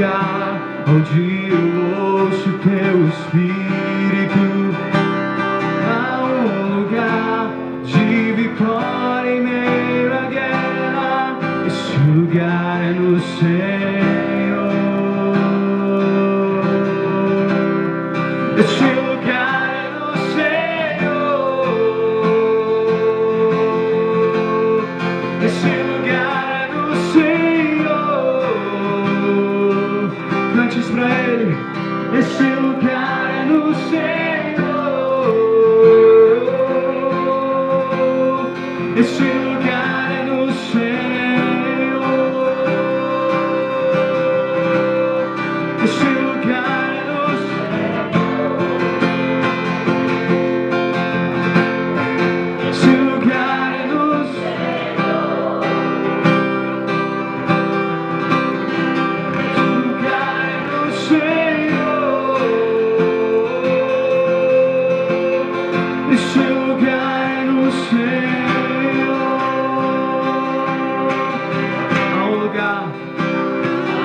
lugar onde eu ouço teu Espírito. Há um lugar de vitória em meio à guerra. Esse lugar é no Senhor. Esse lugar é no Senhor. Esse lugar é no Senhor. Cante isso pra Ele. Esse lugar é no Senhor. Esse lugar é no Senhor. Esse lugar é no Senhor. Esse lugar é no Senhor. Esse lugar é no Senhor. Esse lugar é no Senhor.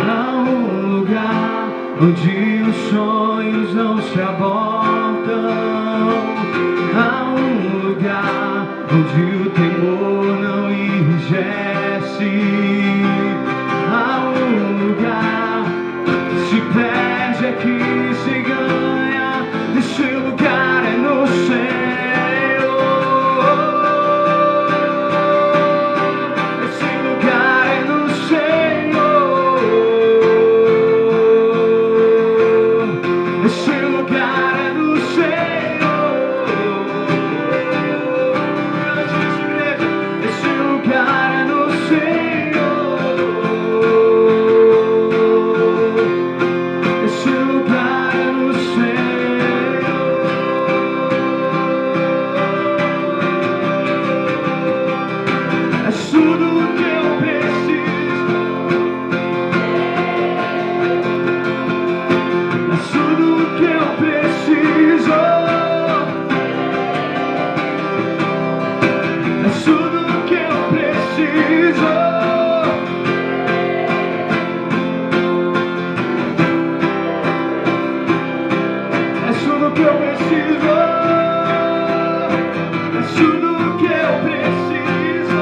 Há um lugar onde os sonhos não se abortam. Há um lugar onde o temor não enrijece. Há um lugar que se perde, aqui se ganha. Esse lugar é no Senhor. Esse lugar é no Senhor. Esse lugar é no Senhor. Esse lugar é no Senhor. Esse lugar é no Senhor. É tudo o que eu preciso. É tudo o que eu preciso. É tudo o que eu preciso. É tudo o que eu preciso. É tudo o que eu preciso.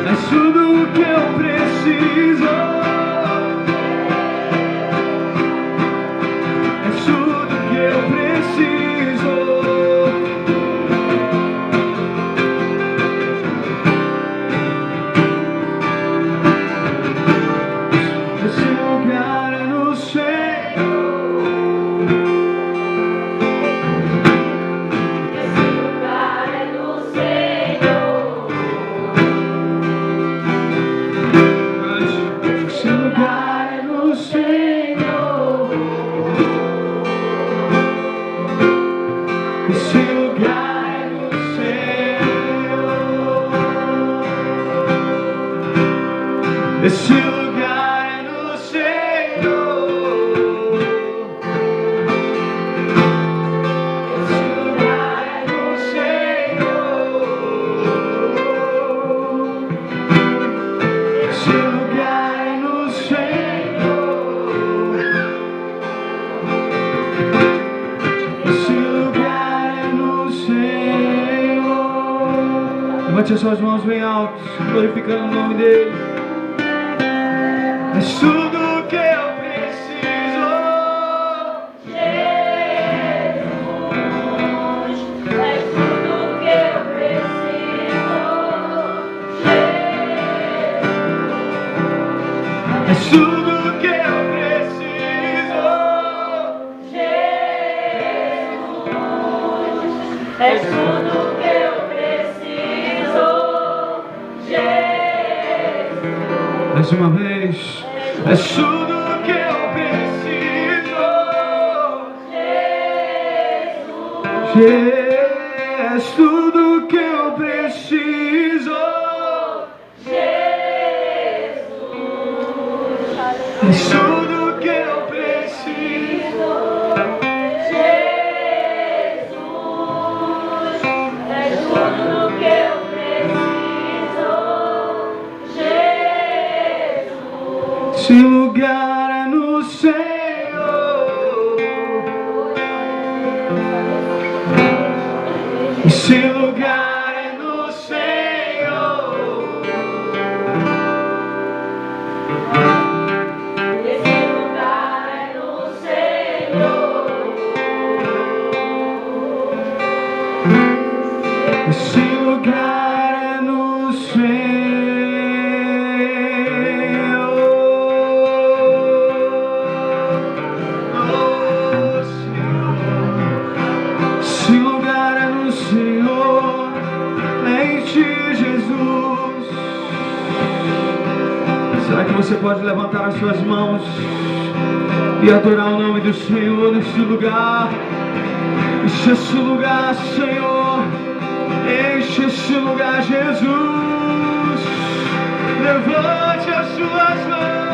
É tudo o que eu preciso. É tudo que eu preciso. Esse lugar é no Senhor. Esse lugar é no Senhor. Esse lugar é no Senhor. Esse lugar é no Senhor. Esse lugar é no Senhor. Esse lugar é no Senhor. Esse lugar é no Senhor. Esse lugar é no Senhor. Levante as suas mãos bem altas, glorificando o nome dele. É tudo que eu preciso. Jesus, é tudo que eu preciso. É tudo que eu preciso. Jesus, é tudo que eu preciso. Jesus, Mais uma vez. É tudo que eu preciso. É tudo que eu preciso. É tudo que eu preciso. é tudo que eu preciso. Jesus. Esse lugar é no Senhor. Esse lugar é no Senhor. Esse lugar é no Senhor. Esse lugar é no Senhor. Esse lugar é no Senhor. Em ti, Jesus. Será que você pode levantar as suas mãos e adorar o nome do Senhor neste lugar? Enche esse lugar, Senhor. Enche esse lugar, Jesus. Levante as suas mãos.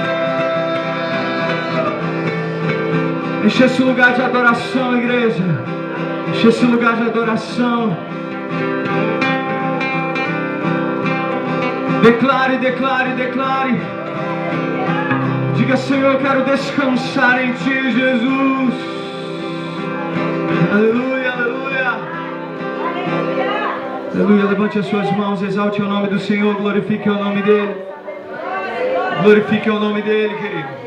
Enche esse lugar de adoração, igreja. Enche esse lugar de adoração. Declare, declare, declare. Diga, Senhor, eu quero descansar em ti, Jesus. Aleluia, aleluia. Aleluia, levante as suas mãos, exalte o nome do Senhor, glorifique o nome dEle. Glorifique o nome dEle, querido.